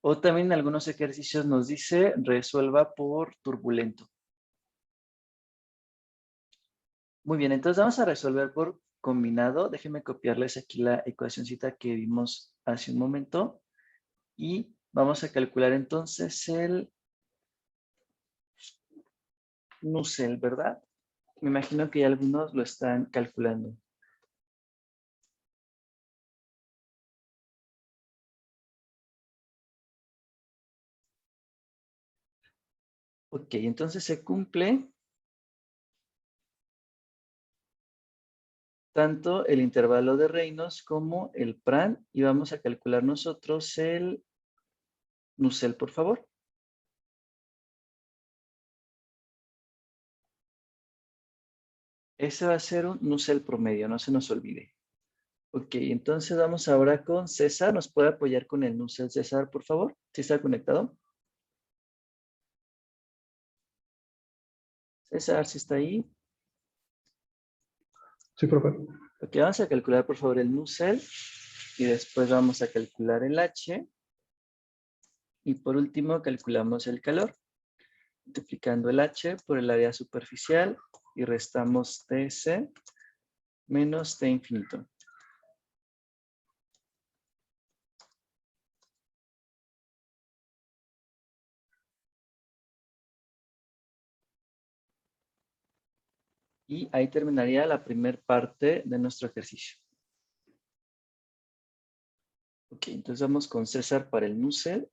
S1: O también en algunos ejercicios nos dice resuelva por turbulento. Muy bien, entonces vamos a resolver por combinado. Déjenme copiarles aquí la ecuacioncita que vimos hace un momento. Y vamos a calcular entonces el Nusselt, ¿verdad? Me imagino que ya algunos lo están calculando. Ok, entonces se cumple tanto el intervalo de Reynolds como el Pran y vamos a calcular nosotros el Nusselt, por favor. Ese va a ser un Nusselt promedio, no se nos olvide. Ok, entonces vamos ahora con César. ¿Nos puede apoyar con el Nusselt, César, por favor? ¿Sí está conectado? César, ¿sí está ahí?
S2: Sí, profe.
S1: Ok, vamos a calcular, por favor, el Nusselt. Y después vamos a calcular el H. Y por último, calculamos el calor. Multiplicando el H por el área superficial y restamos TC menos T infinito. Y ahí terminaría la primera parte de nuestro ejercicio. Ok, entonces vamos con César para el Nusselt.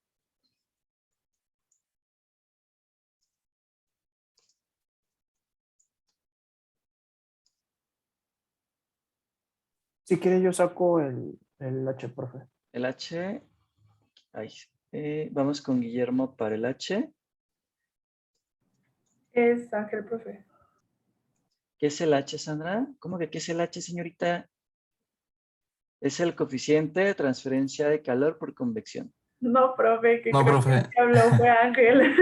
S5: Si quiere, yo saco el H, profe.
S1: El H, ahí. Vamos con Guillermo para el H.
S4: Es Ángel, profe.
S1: ¿Qué es el H, Sandra? ¿Cómo que qué es el H, señorita? Es el coeficiente de transferencia de calor por convección.
S4: No, profe, que
S8: No,
S4: creo que el
S8: profe.
S4: que habló fue Ángel.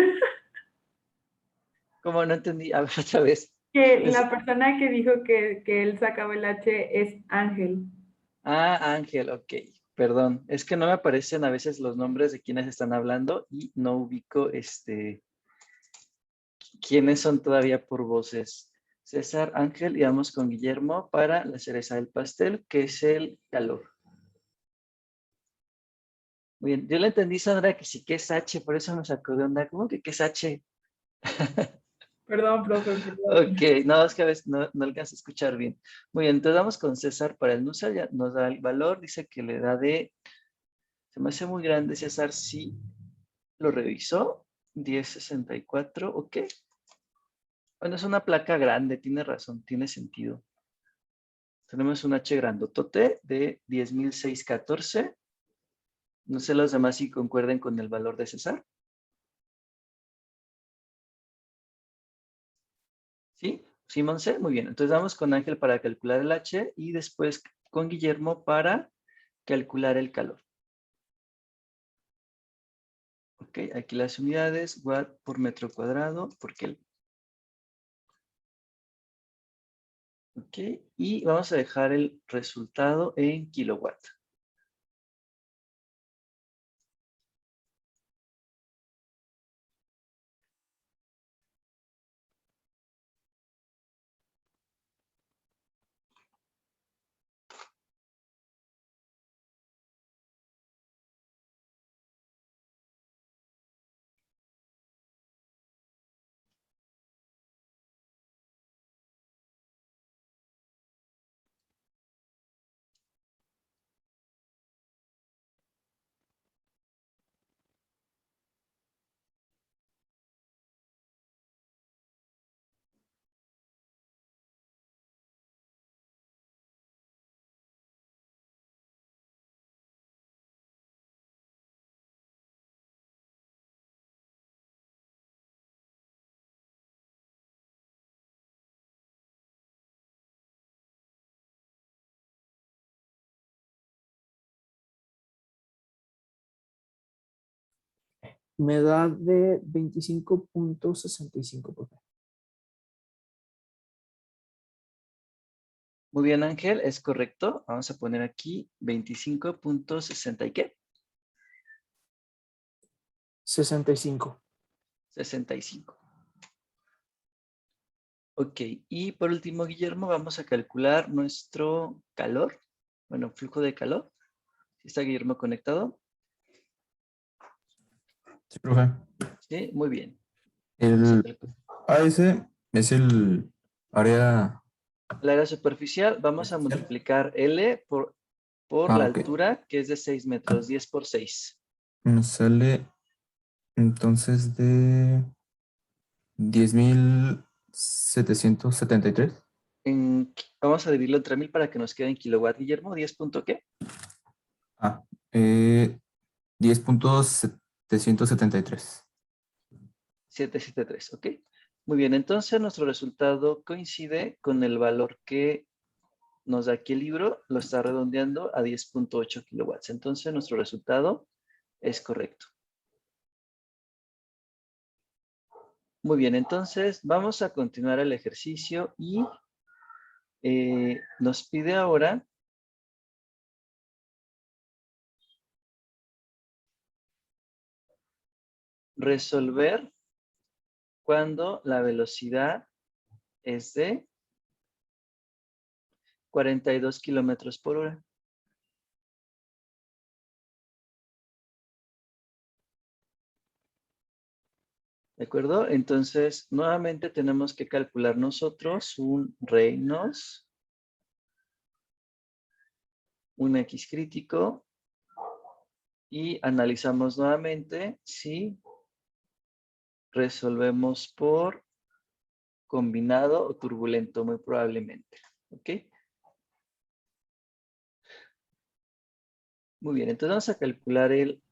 S1: ¿Cómo? No entendí. A ver, otra vez.
S4: Que la persona que dijo que él sacaba el H es Ángel.
S1: Ah, Ángel, ok. Perdón. Es que no me aparecen a veces los nombres de quienes están hablando y no ubico quiénes son todavía por voces. César, Ángel, y vamos con Guillermo para la cereza del pastel, que es el calor. Muy bien, yo le entendí, Sandra, que sí que es H, por eso me sacó de onda. ¿Cómo que qué es H?
S4: Perdón, profe, perdón.
S1: Ok, no, es que a veces no alcanza a escuchar bien. Muy bien, entonces vamos con César para el Nusselt, ya nos da el valor, dice que le da de, se me hace muy grande César, sí, lo revisó, 1064, ok. Bueno, es una placa grande, tiene razón, tiene sentido. Tenemos un H grandotote de 10.614. No sé los demás si concuerden con el valor de César. ¿Sí? ¿Sí, Monse? Muy bien. Entonces vamos con Ángel para calcular el H y después con Guillermo para calcular el calor. Ok, aquí las unidades, watt por metro cuadrado por Kelvin. Ok, y vamos a dejar el resultado en kilowatt.
S5: Me da de 25.65, profe.
S1: Muy bien, Ángel, es correcto. Vamos a poner aquí 25.60 y qué?
S5: 65.
S1: 65. Ok, y por último, Guillermo, vamos a calcular nuestro calor. Bueno, flujo de calor. ¿Está Guillermo conectado?
S8: Sí, profe.
S1: Sí, muy bien. Vamos a
S8: El
S1: calcular.
S8: AS es el área
S1: El área superficial, vamos a
S8: superficial.
S1: multiplicar L por la
S8: Ok.
S1: altura, que es de 6 metros, 10 por 6.
S8: Nos sale entonces de 10.773.
S1: Vamos a dividirlo entre 1000 para que nos quede en kilowatt, Guillermo. ¿10 punto qué?
S8: Ah, 10.773.
S1: 773, ¿ok? Muy bien, entonces nuestro resultado coincide con el valor que nos da aquí el libro, lo está redondeando a 10.8 kilowatts. Entonces nuestro resultado es correcto. Muy bien, entonces vamos a continuar el ejercicio y nos pide ahora resolver cuando la velocidad es de 42 kilómetros por hora. ¿De acuerdo? Entonces, nuevamente tenemos que calcular nosotros un Reynolds, un X crítico, y analizamos nuevamente si resolvemos por combinado o turbulento, muy probablemente. ¿Ok? Muy bien, entonces vamos a calcular el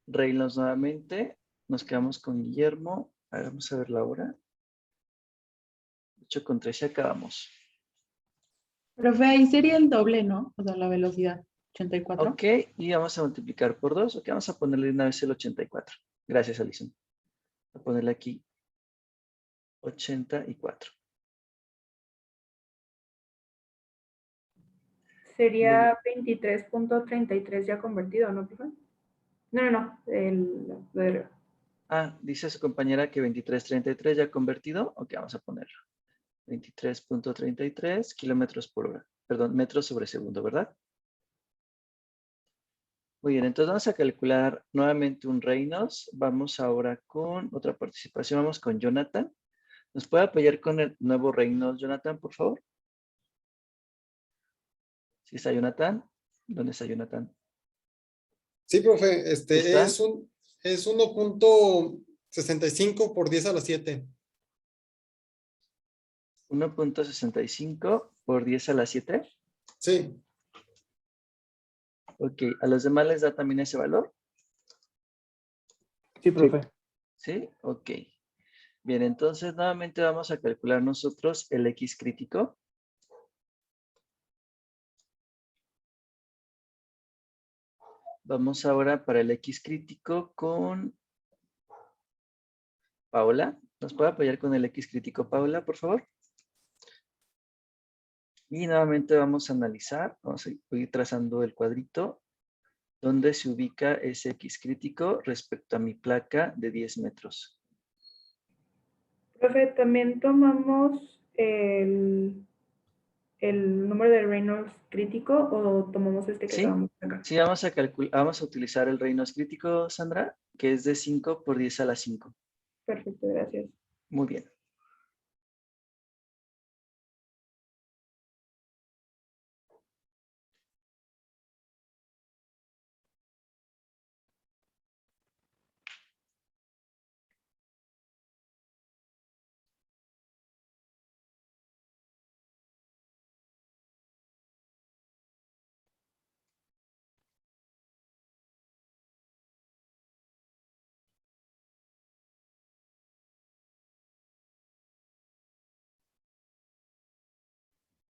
S1: Reynolds nuevamente. Nos quedamos con Guillermo. A ver, vamos a ver la hora. 8:13 acabamos.
S7: Profe, ahí sería el doble, ¿no? O sea, la velocidad, 84.
S1: Ok, y vamos a multiplicar por 2. Ok, vamos a ponerle una vez el 84. Gracias, Alison. Voy a ponerle aquí 84. Muy bien.
S4: Sería 23.33 ya convertido, ¿no, profe? No.
S1: Dice su compañera que 23.33 ya convertido. Ok, vamos a ponerlo. 23.33 kilómetros por hora. Perdón, metros sobre segundo, ¿verdad? Muy bien, entonces vamos a calcular nuevamente un Reynolds. Vamos ahora con otra participación. Vamos con Jonathan. ¿Nos puede apoyar con el nuevo Reynolds, Jonathan, por favor? ¿Sí está Jonathan? ¿Dónde está Jonathan?
S9: Sí, profe,
S1: ¿Está?
S9: es 1.65 por 10 a la 7.
S1: 1.65 por 10 a la 7.
S9: Sí,
S1: Ok, ¿a los demás les da también ese valor?
S5: Sí, profe.
S1: ¿Sí? Ok. Bien, entonces nuevamente vamos a calcular nosotros el X crítico. Vamos ahora para el X crítico con Paola. ¿Nos puede apoyar con el X crítico, Paola, por favor? Y nuevamente vamos a analizar, vamos a ir trazando el cuadrito donde se ubica ese X crítico respecto a mi placa de 10 metros.
S4: Profe, también tomamos el número de Reynolds crítico o tomamos este que
S1: Sí,
S4: acabamos de sacar.
S1: sí, vamos a utilizar el Reynolds crítico, Sandra, que es de 5 por 10 a la 5.
S4: Perfecto, gracias.
S1: Muy bien.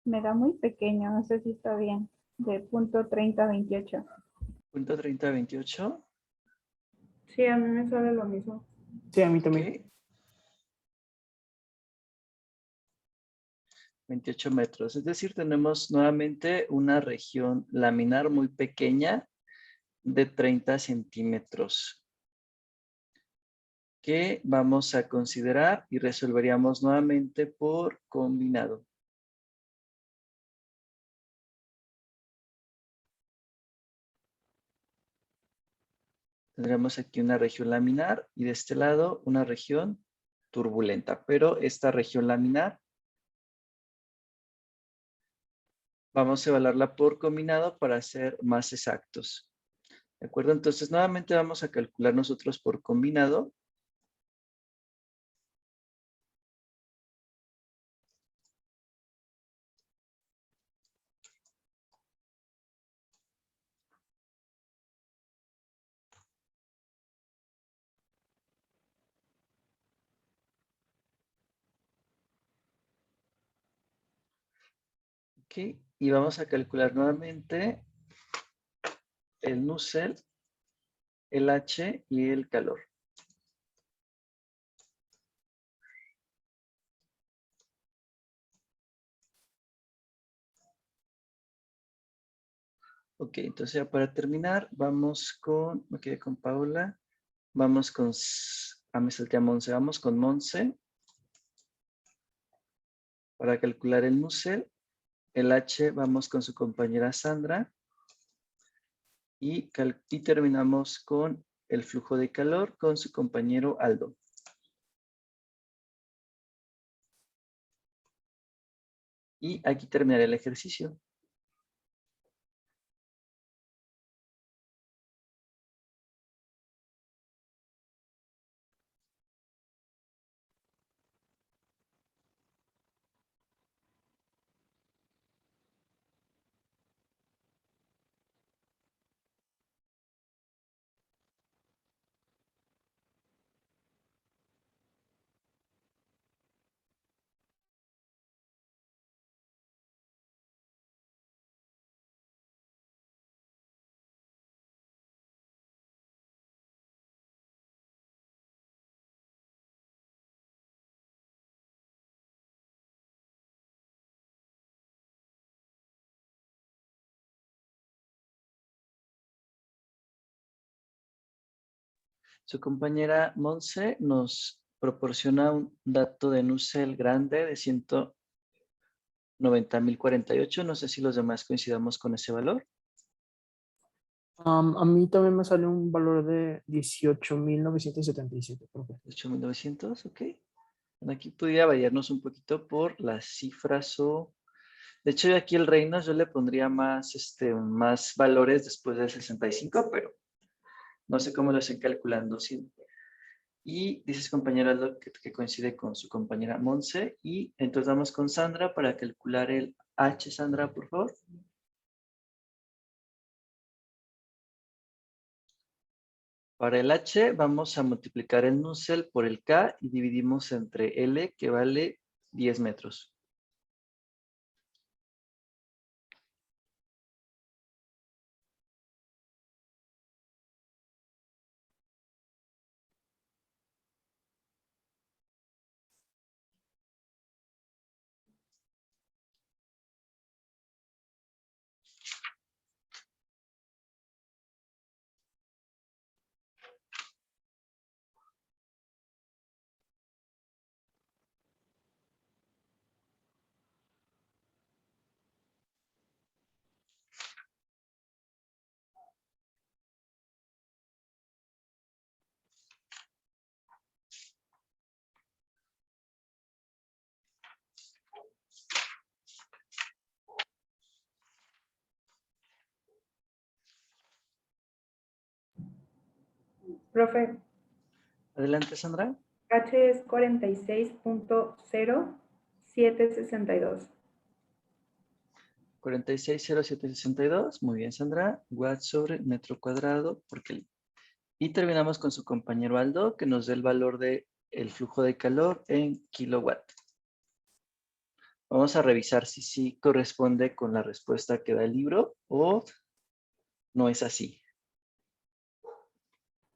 S10: Me da muy pequeño, no sé si está bien. De punto 30 a 28.
S1: Punto 30, 28.
S4: Sí, a mí me sale lo mismo.
S5: Sí, a mí también.
S1: Ok. 28 metros. Es decir, tenemos nuevamente una región laminar muy pequeña de 30 centímetros que vamos a considerar y resolveríamos nuevamente por combinado. Tendremos aquí una región laminar y de este lado una región turbulenta, pero esta región laminar vamos a evaluarla por combinado para ser más exactos. ¿De acuerdo? Entonces, nuevamente vamos a calcular nosotros por combinado. Ok, y vamos a calcular nuevamente el Nusselt, el H y el calor. Ok, entonces ya para terminar, vamos con, me quedé con Paula, vamos con, me salté a Monse, vamos con Monse para calcular el Nusselt, el H vamos con su compañera Sandra y terminamos con el flujo de calor con su compañero Aldo. Y aquí terminaré el ejercicio. Su compañera Monse nos proporciona un dato de Nusselt grande de 190.048. No sé si los demás coincidamos con ese valor.
S5: A mí también me sale un valor de 18.977, profe.
S1: 8.900, ok. Bueno, aquí podría variarnos un poquito por las cifras o... De hecho, aquí el reino yo le pondría más, más valores después del 65, pero no sé cómo lo estoy calculando. ¿Sí? Y dice su compañera Aldo que coincide con su compañera Monse. Y entonces vamos con Sandra para calcular el H. Sandra, por favor. Para el H vamos a multiplicar el Nusselt por el K y dividimos entre L, que vale 10 metros.
S4: Profe,
S1: Adelante, Sandra.
S4: H es 46.0762.
S1: 460762. Muy bien, Sandra. Watt sobre metro cuadrado por Kelvin. Y terminamos con su compañero Aldo, que nos dé el valor del flujo de calor en kilowatt. Vamos a revisar si sí corresponde con la respuesta que da el libro o no es así.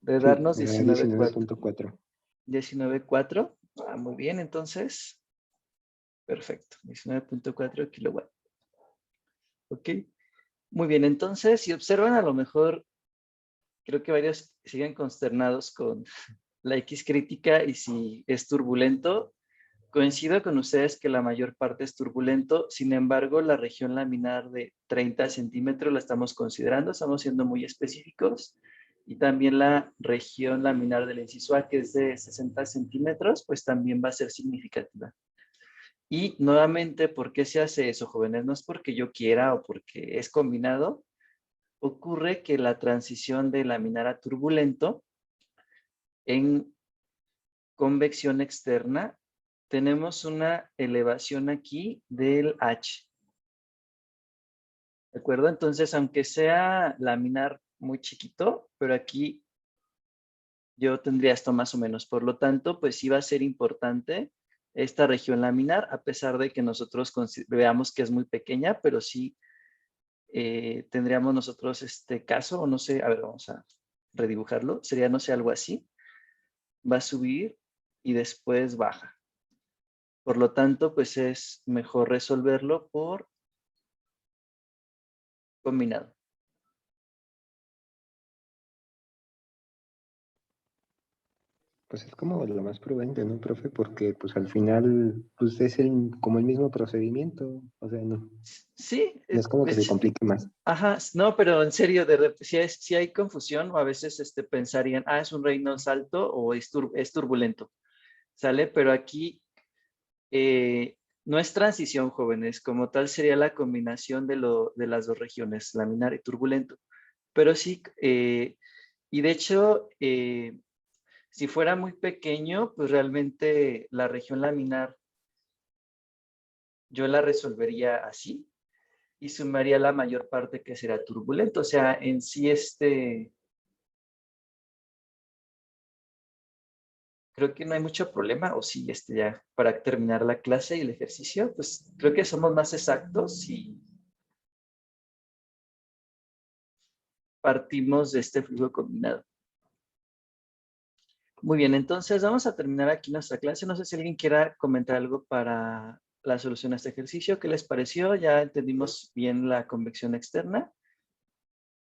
S1: de
S2: Sí,
S1: darnos
S2: me da
S1: 19.4.
S2: 19.4.
S1: 19.4. Muy bien, entonces. Perfecto. 19.4 kilowatts. Ok. Muy bien, entonces, si observan, a lo mejor, creo que varios siguen consternados con la X crítica y si es turbulento. Coincido con ustedes que la mayor parte es turbulento, sin embargo, la región laminar de 30 centímetros la estamos considerando, estamos siendo muy específicos, y también la región laminar del inciso A, que es de 60 centímetros, pues también va a ser significativa. Y nuevamente, ¿por qué se hace eso, jóvenes? No es porque yo quiera o porque es combinado. Ocurre que la transición de laminar a turbulento en convección externa, tenemos una elevación aquí del H. ¿De acuerdo? Entonces, aunque sea laminar muy chiquito, pero aquí yo tendría esto más o menos. Por lo tanto, pues sí va a ser importante esta región laminar, a pesar de que nosotros veamos que es muy pequeña, pero sí tendríamos nosotros este caso, o no sé, a ver, vamos a redibujarlo. Sería, no sé, algo así. Va a subir y después baja. Por lo tanto, pues es mejor resolverlo por combinado.
S2: Pues es como lo más prudente, ¿no, profe? Porque pues al final pues es como el mismo procedimiento. O sea, no,
S1: Sí,
S2: no es como que se
S1: pues,
S2: complique más.
S1: ajá, no, pero en serio, si hay confusión, o a veces pensarían, es un Reynolds alto o es turbulento, ¿sale? Pero aquí no es transición, jóvenes, como tal sería la combinación de las dos regiones, laminar y turbulento. Pero sí, y de hecho, si fuera muy pequeño, pues realmente la región laminar yo la resolvería así y sumaría la mayor parte que será turbulento. O sea, en sí creo que no hay mucho problema, o sí, ya para terminar la clase y el ejercicio, pues creo que somos más exactos y partimos de este flujo combinado. Muy bien, entonces vamos a terminar aquí nuestra clase. No sé si alguien quiera comentar algo para la solución a este ejercicio. ¿Qué les pareció? Ya entendimos bien la convección externa.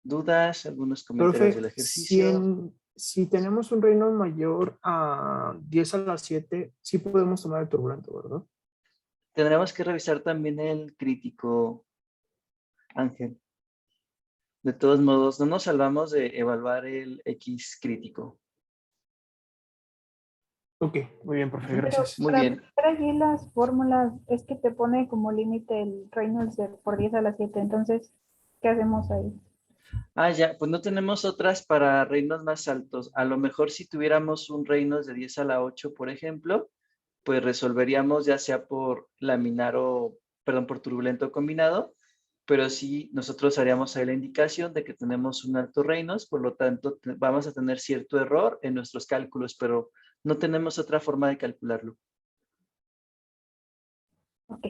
S1: ¿Dudas? ¿Algunos comentarios del
S5: Profe, si,
S1: ejercicio?
S5: si tenemos un Reynolds mayor a 10⁻⁷, sí podemos tomar el turbulento, ¿verdad?
S1: Tendremos que revisar también el crítico, Ángel. De todos modos, no nos salvamos de evaluar el X crítico.
S5: Ok, muy bien, profe,
S1: Ujú.
S10: Pero
S5: gracias.
S1: Muy
S10: para
S1: bien.
S10: aplicar allí las fórmulas es que te pone como límite el Reynolds por 10⁻⁷. Entonces, ¿qué hacemos ahí?
S1: Ya, pues no tenemos otras para reinos más altos. A lo mejor si tuviéramos un reinos de 10⁸, por ejemplo, pues resolveríamos ya sea por laminar o, perdón, por turbulento combinado, pero sí nosotros haríamos ahí la indicación de que tenemos un alto reinos, por lo tanto vamos a tener cierto error en nuestros cálculos, pero no tenemos otra forma de calcularlo.
S10: Ok.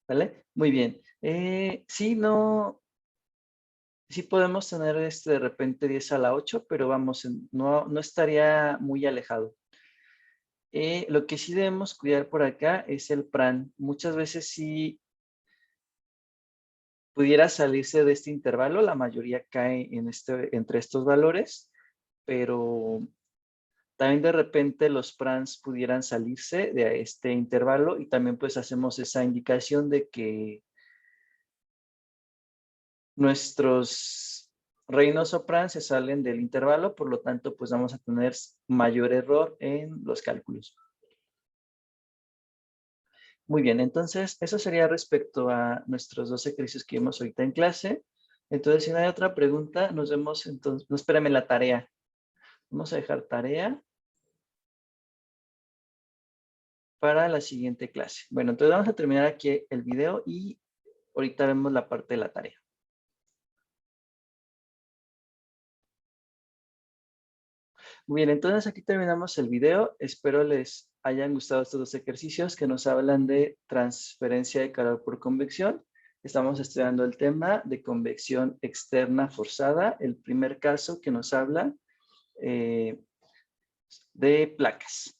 S1: ¿Vale? Muy bien. Sí, no, sí podemos tener de repente 10⁸, pero vamos, no estaría muy alejado. Lo que sí debemos cuidar por acá es el PRAN. Muchas veces sí pudiera salirse de este intervalo, la mayoría cae entre estos valores, pero también de repente los PRANs pudieran salirse de este intervalo y también pues hacemos esa indicación de que nuestros reinos o PRANs se salen del intervalo, por lo tanto pues vamos a tener mayor error en los cálculos. Muy bien, entonces eso sería respecto a nuestros dos ejercicios que vimos ahorita en clase. Entonces, si no hay otra pregunta, nos vemos entonces. No, espérame la tarea. Vamos a dejar tarea para la siguiente clase. Bueno, entonces vamos a terminar aquí el video y ahorita vemos la parte de la tarea. Muy bien, entonces aquí terminamos el video. Espero les hayan gustado estos dos ejercicios que nos hablan de transferencia de calor por convección. Estamos estudiando el tema de convección externa forzada, el primer caso que nos habla de placas.